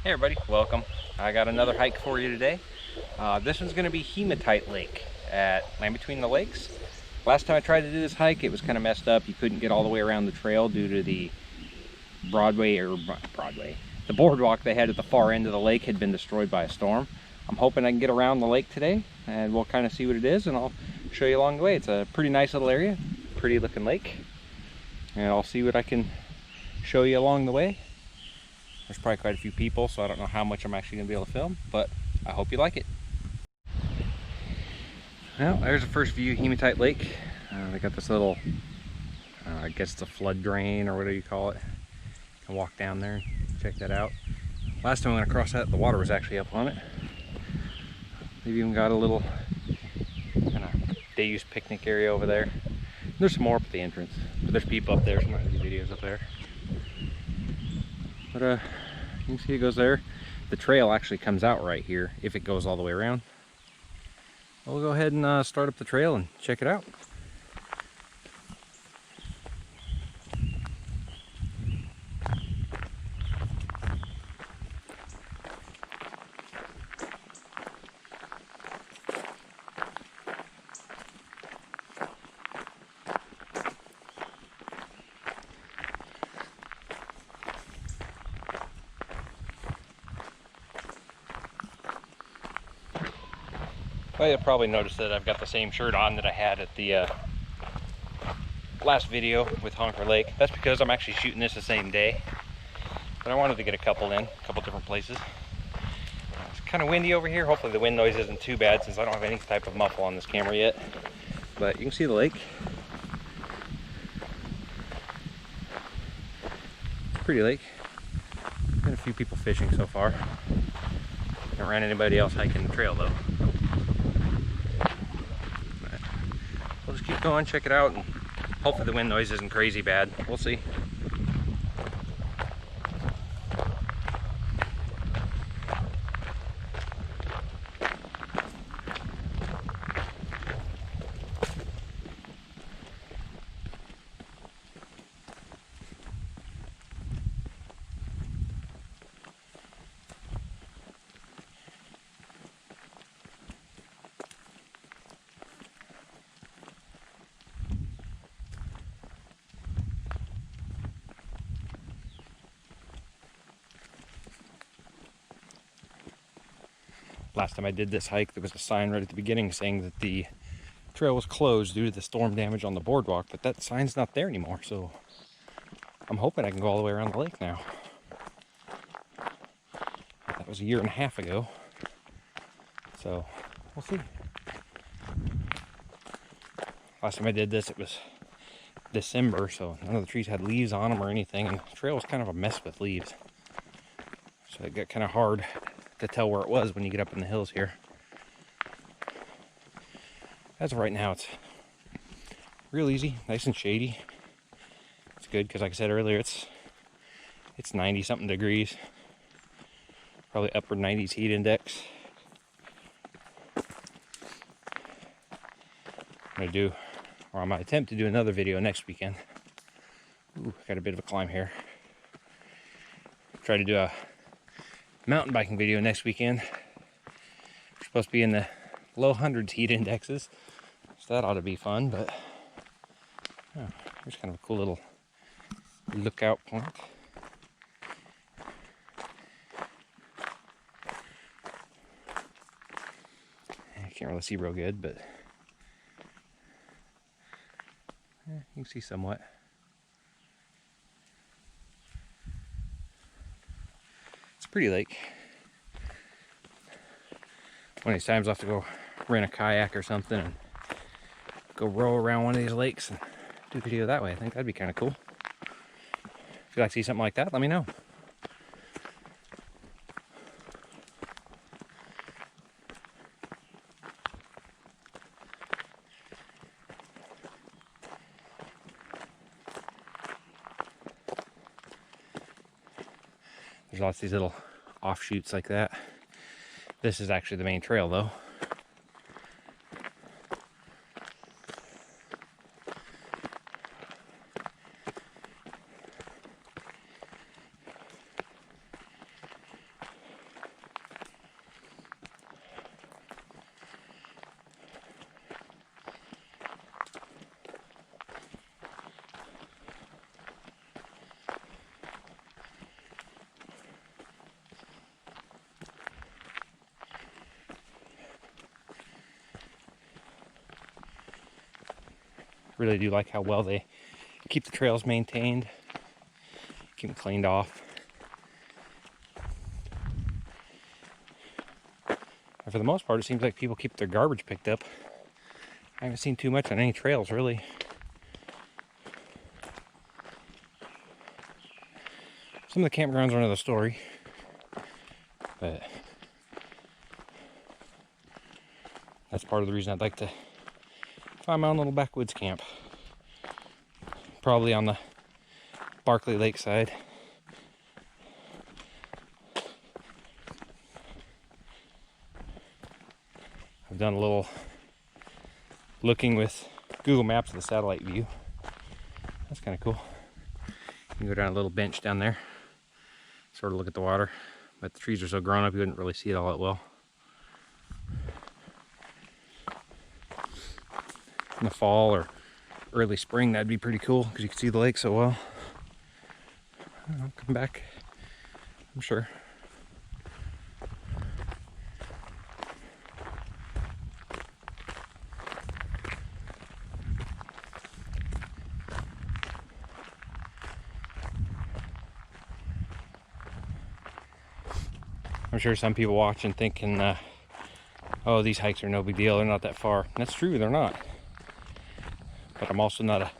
Hey everybody, welcome. I got another hike for you today. This one's going to be Hematite Lake at Land Between the Lakes. Last time I tried to do this hike, it was kind of messed up. You couldn't get all the way around the trail due to the the boardwalk they had at the far end of the lake had been destroyed by a storm. I'm hoping I can get around the lake today and we'll kind of see what it is and I'll show you along the way. It's a pretty nice little area, pretty looking lake, and I'll see what I can show you along the way. There's probably quite a few people, so I don't know how much I'm actually going to be able to film, but I hope you like it. Well, there's the first view of Hematite Lake. They got this little, I guess it's a flood drain or whatever you call it. You can walk down there and check that out. Last time I went across that, the water was actually up on it. They've even got a little kind of day-use picnic area over there. There's some more up at the entrance, but there's people up there, so I'm not going to do videos up there. But you can see it goes there. The trail actually comes out right here if it goes all the way around. We'll go ahead and start up the trail and check it out. Well, you'll probably notice that I've got the same shirt on that I had at the last video with Honker Lake. That's because I'm actually shooting this the same day. But I wanted to get a couple different places. It's kind of windy over here. Hopefully the wind noise isn't too bad since I don't have any type of muffle on this camera yet. But you can see the lake. It's a pretty lake. Been a few people fishing so far. Haven't ran anybody else hiking the trail though. We'll just keep going, check it out, and hopefully the wind noise isn't crazy bad. We'll see. Last time I did this hike, there was a sign right at the beginning saying that the trail was closed due to the storm damage on the boardwalk, but that sign's not there anymore, so I'm hoping I can go all the way around the lake now. That was a year and a half ago, so we'll see. Last time I did this, it was December, so none of the trees had leaves on them or anything, and the trail was kind of a mess with leaves. So it got kind of hard to tell where it was when you get up in the hills here. As of right now, it's real easy, nice and shady. It's good because, like I said earlier, it's 90 something degrees, probably upper 90s heat index. I'm gonna attempt to do another video next weekend. Ooh, got a bit of a climb here. Try to do a mountain biking video next weekend. We're supposed to be in the low hundreds heat indexes, so that ought to be fun. But oh, here's kind of a cool little lookout point. I can't really see real good, but you can see somewhat. It's a pretty lake. One of these times I'll have to go rent a kayak or something and go row around one of these lakes and do a video that way. I think that'd be kind of cool. If you'd like to see something like that, let me know. There's lots of these little offshoots like that. This is actually the main trail though. really do like how well they keep the trails maintained, keep them cleaned off. And for the most part, it seems like people keep their garbage picked up. I haven't seen too much on any trails, really. Some of the campgrounds are another story, but that's part of the reason I'd like to find my own little backwoods camp. Probably on the Barkley Lake side. I've done a little looking with Google Maps of the satellite view. That's kind of cool. You can go down a little bench down there, sort of look at the water, but the trees are so grown up you wouldn't really see it all that well. In the fall or early spring, that'd be pretty cool because you can see the lake so well. I'll come back, I'm sure. I'm sure some people watching thinking, oh, these hikes are no big deal, they're not that far. And that's true, they're not. But I'm also not a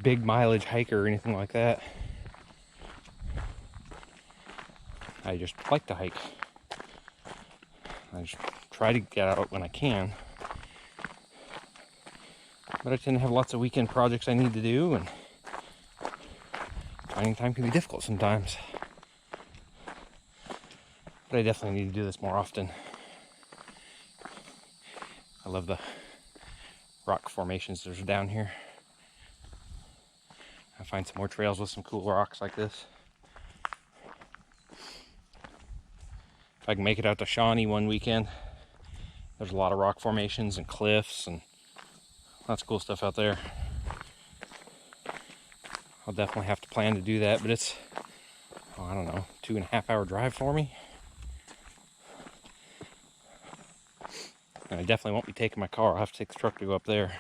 big mileage hiker or anything like that. I just like to hike. I just try to get out when I can. But I tend to have lots of weekend projects I need to do, and finding time can be difficult sometimes. But I definitely need to do this more often. I love the rock formations that are down here. I find some more trails with some cool rocks like this. If I can make it out to Shawnee one weekend, there's a lot of rock formations and cliffs and lots of cool stuff out there. I'll definitely have to plan to do that, but it's, oh, I don't know, 2.5 hour drive for me. And I definitely won't be taking my car. I'll have to take the truck to go up there.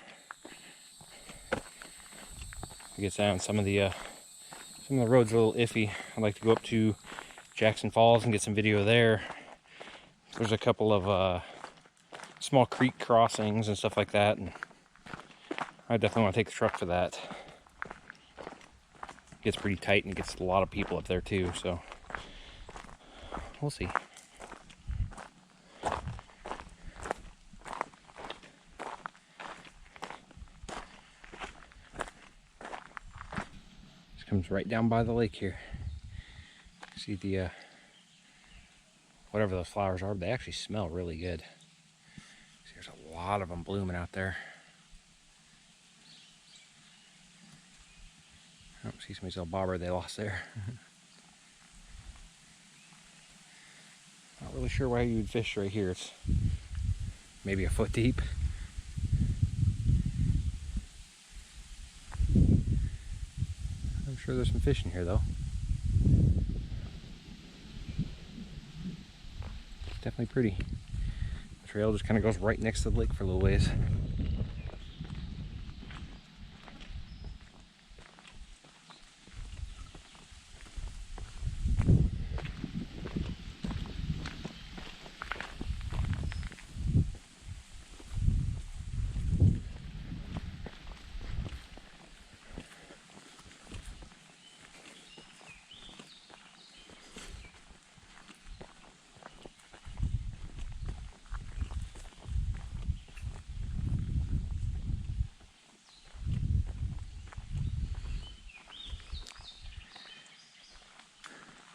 I guess down some of the roads are a little iffy. I'd like to go up to Jackson Falls and get some video there. There's a couple of small creek crossings and stuff like that, and I definitely want to take the truck for that. It gets pretty tight and it gets a lot of people up there too, so we'll see. This comes right down by the lake here. See the whatever those flowers are, but they actually smell really good. See, there's a lot of them blooming out there. Oh, see somebody's little bobber they lost there. Not really sure why you would fish right here. It's maybe a foot deep. I'm sure there's some fish in here though. It's definitely pretty. The trail just kind of goes right next to the lake for a little ways.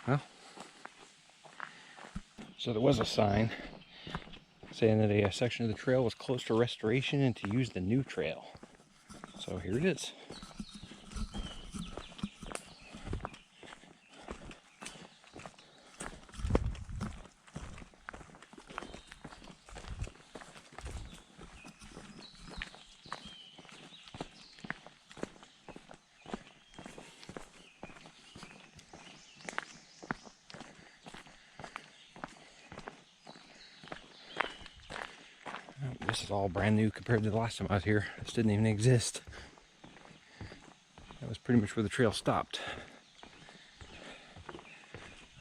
Well, so there was a sign saying that a section of the trail was closed for restoration and to use the new trail. So here it is. This is all brand new compared to the last time I was here. This didn't even exist. pretty much where the trail stopped.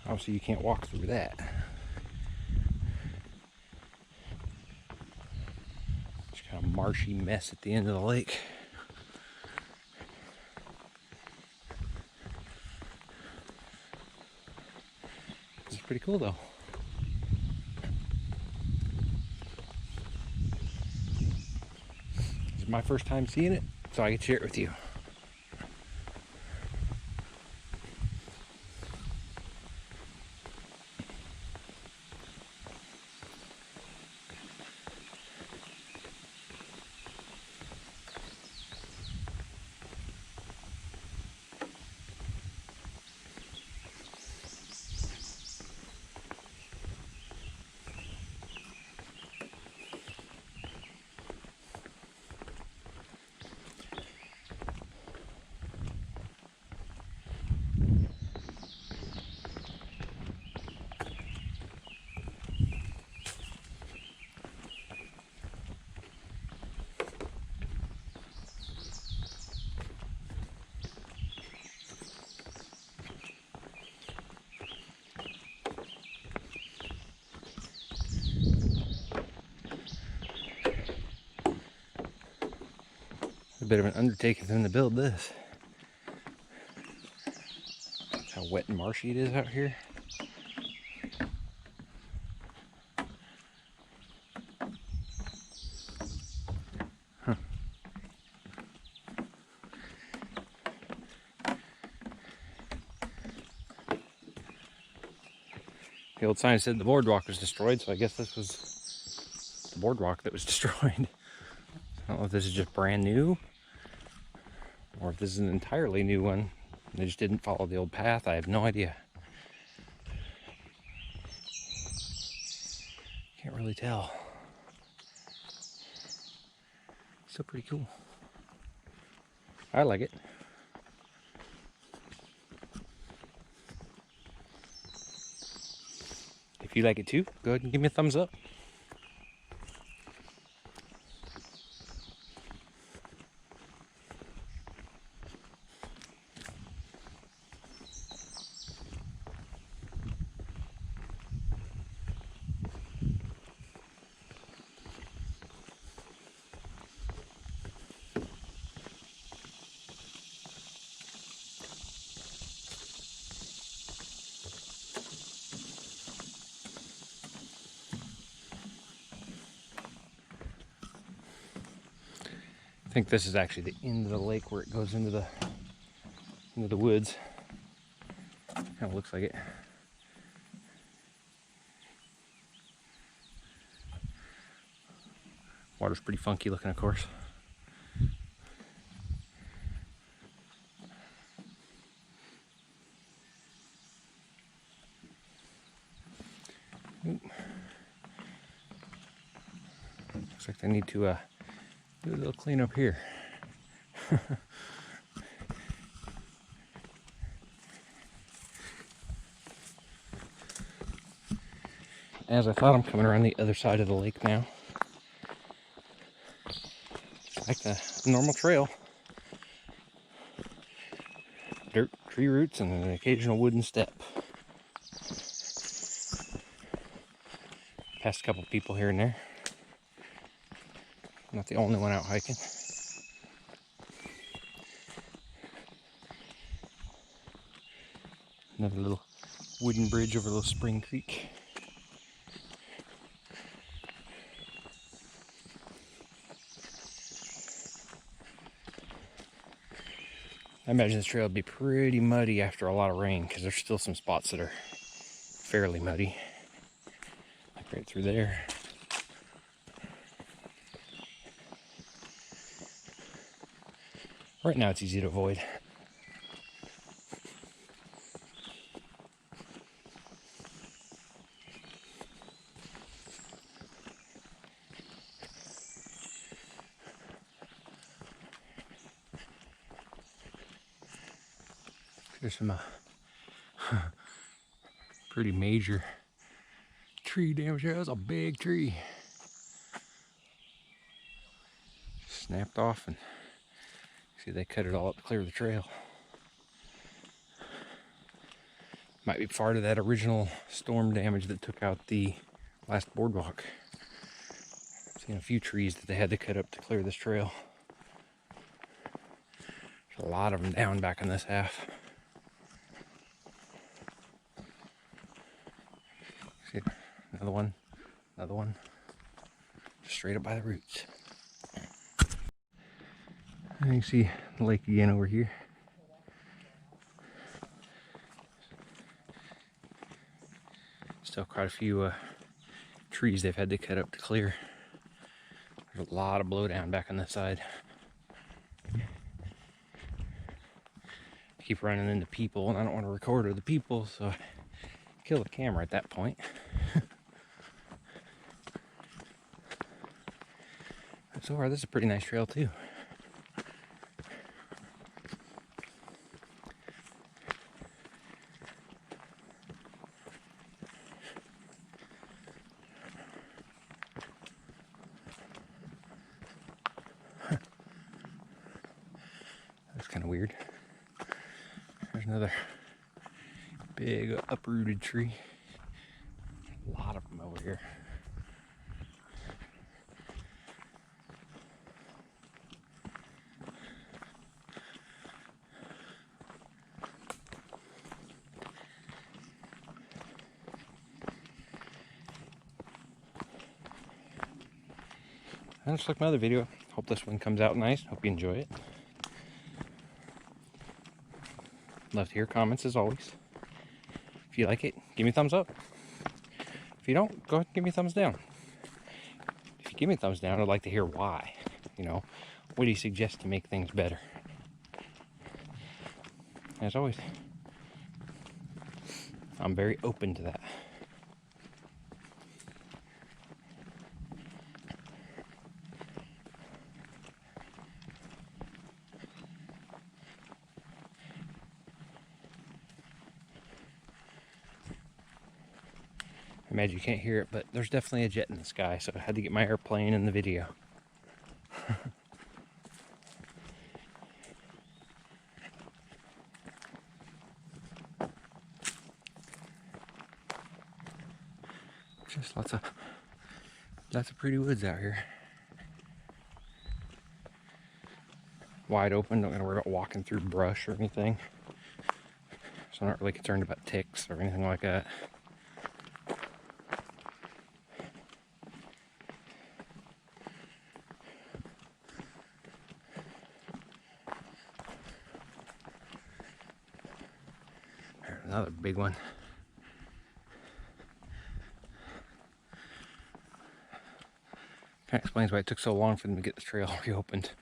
Obviously you can't walk through that. It's kind of marshy mess at the end of the lake. It's pretty cool though. This is my first time seeing it, so I can share it with you. A bit of an undertaking for them to build this. That's how wet and marshy it is out here. Huh. The old sign said the boardwalk was destroyed, so I guess this was the boardwalk that was destroyed. I don't know if this is just brand new or if this is an entirely new one. They just didn't follow the old path. I have no idea. Can't really tell. Still pretty cool. I like it. If you like it too, go ahead and give me a thumbs up. I think this is actually the end of the lake where it goes into the woods. Kind of looks like it. Water's pretty funky looking, of course. Oop. Looks like they need to do a little cleanup here. As I thought, I'm coming around the other side of the lake now. Just like the normal trail. Dirt, tree roots, and an occasional wooden step. Passed a couple people here and there. I'm not the only one out hiking. Another little wooden bridge over Little Spring Creek. I imagine this trail would be pretty muddy after a lot of rain, because there's still some spots that are fairly muddy. Like right through there. Right now it's easy to avoid. There's some pretty major tree damage here. That's a big tree. Snapped off, and see they cut it all up to clear the trail. Might be part of that original storm damage that took out the last boardwalk. I've seen a few trees that they had to cut up to clear this trail. There's a lot of them down back in this half. See, another one, just straight up by the roots. And you can see the lake again over here. Still quite a few trees they've had to cut up to clear. There's a lot of blowdown back on this side. I keep running into people, and I don't want to record the people, so I kill the camera at that point. So far, this is a pretty nice trail too. That's kind of weird. There's another big uprooted tree. A lot of them over here. And just like my other video, hope this one comes out nice. Hope you enjoy it. Love to hear comments as always. If you like it, give me a thumbs up. If you don't, go ahead and give me a thumbs down. If you give me a thumbs down, I'd like to hear why. You know, what do you suggest to make things better? As always, I'm very open to that. I imagine you can't hear it, but there's definitely a jet in the sky, so I had to get my airplane in the video. Just lots of pretty woods out here. Wide open, don't gotta worry about walking through brush or anything. So I'm not really concerned about ticks or anything like that. There's another big one. Kind of explains why it took so long for them to get the trail reopened.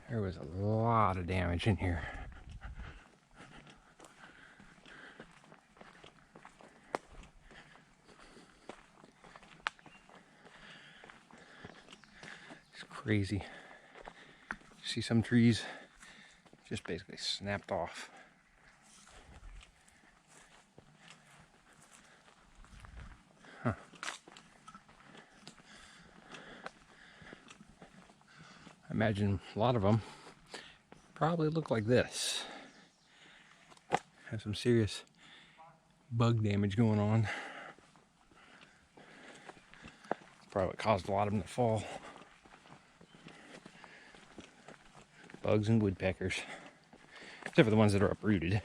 There was a lot of damage in here. It's crazy. You see some trees just basically snapped off. Huh. I imagine a lot of them probably look like this. Have some serious bug damage going on. Probably what caused a lot of them to fall. Bugs and woodpeckers. Except for the ones that are uprooted.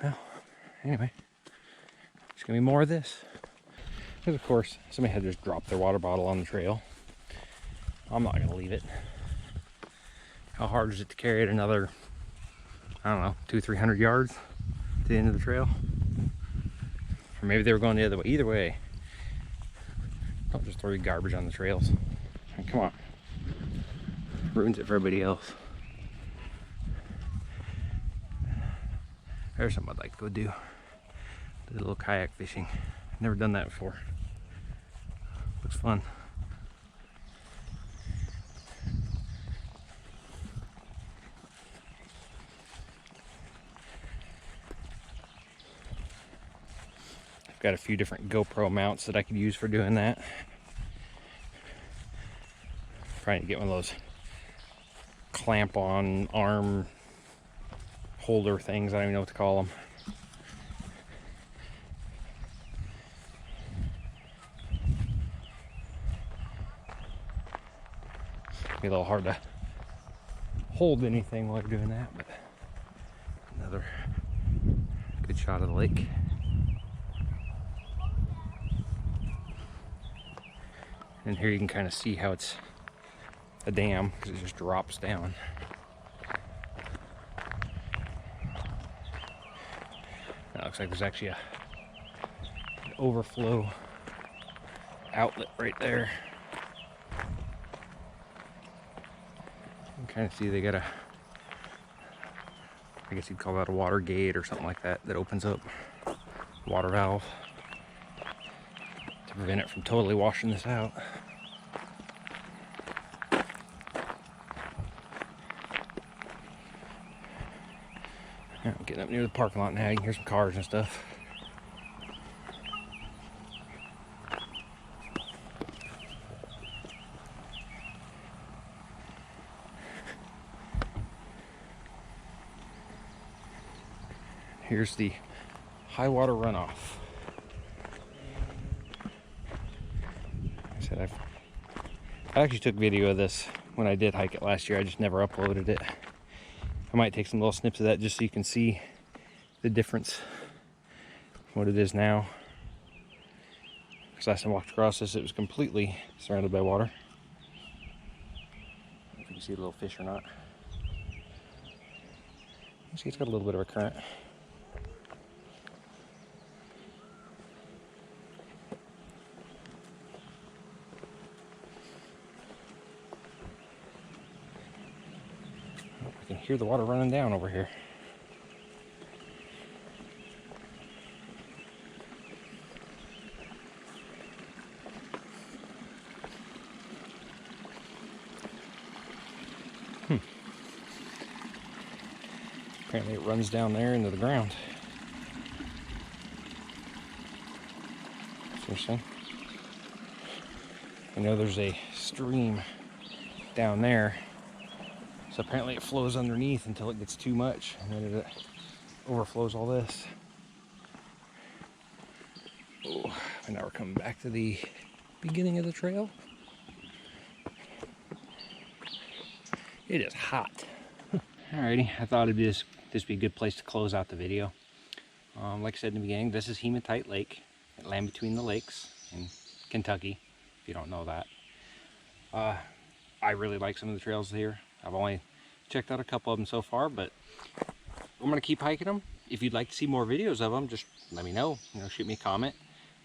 Well, anyway. There's gonna be more of this. Because of course, somebody had just dropped their water bottle on the trail. I'm not gonna leave it. How hard is it to carry it another, I don't know, 200-300 yards to the end of the trail? Or maybe they were going the other way. Either way, don't just throw your garbage on the trails. I mean, come on. Ruins it for everybody else. There's something I'd like to go do. Do a little kayak fishing. Never done that before. Looks fun. I've got a few different GoPro mounts that I could use for doing that. Trying to get one of those clamp on arm holder things. I don't even know what to call them. Be a little hard to hold anything while you're doing that, but another good shot of the lake. And here you can kind of see how it's a dam because it just drops down. That looks like there's actually an overflow outlet right there. You can kind of see they got a, I guess you'd call that a water gate or something like that, that opens up, water valve, to prevent it from totally washing this out. I'm getting up near the parking lot now. You can hear some cars and stuff. Here's the high water runoff. I said I actually took video of this when I did hike it last year. I just never uploaded it. I might take some little snips of that just so you can see the difference, what it is now. Because last time I walked across this, it was completely surrounded by water. I don't know if you can see the little fish or not. You see it's got a little bit of a current. I can hear the water running down over here. Apparently it runs down there into the ground. Interesting. I know there's a stream down there, so apparently it flows underneath until it gets too much, and then it overflows all this. Oh, and now we're coming back to the beginning of the trail. It is hot. Alrighty, I thought it'd be this be a good place to close out the video. Like I said in the beginning, this is Hematite Lake, land between the lakes in Kentucky, if you don't know that. I really like some of the trails here. I've only checked out a couple of them so far, but I'm gonna keep hiking them. If you'd like to see more videos of them, just let me know. Shoot me a comment.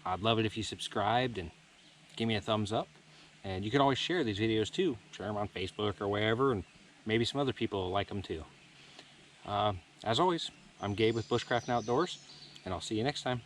I'd love it if you subscribed and give me a thumbs up. And you can always share these videos too. Share them on Facebook or wherever, and maybe some other people will like them too. As always, I'm Gabe with Bushcraft and Outdoors, and I'll see you next time.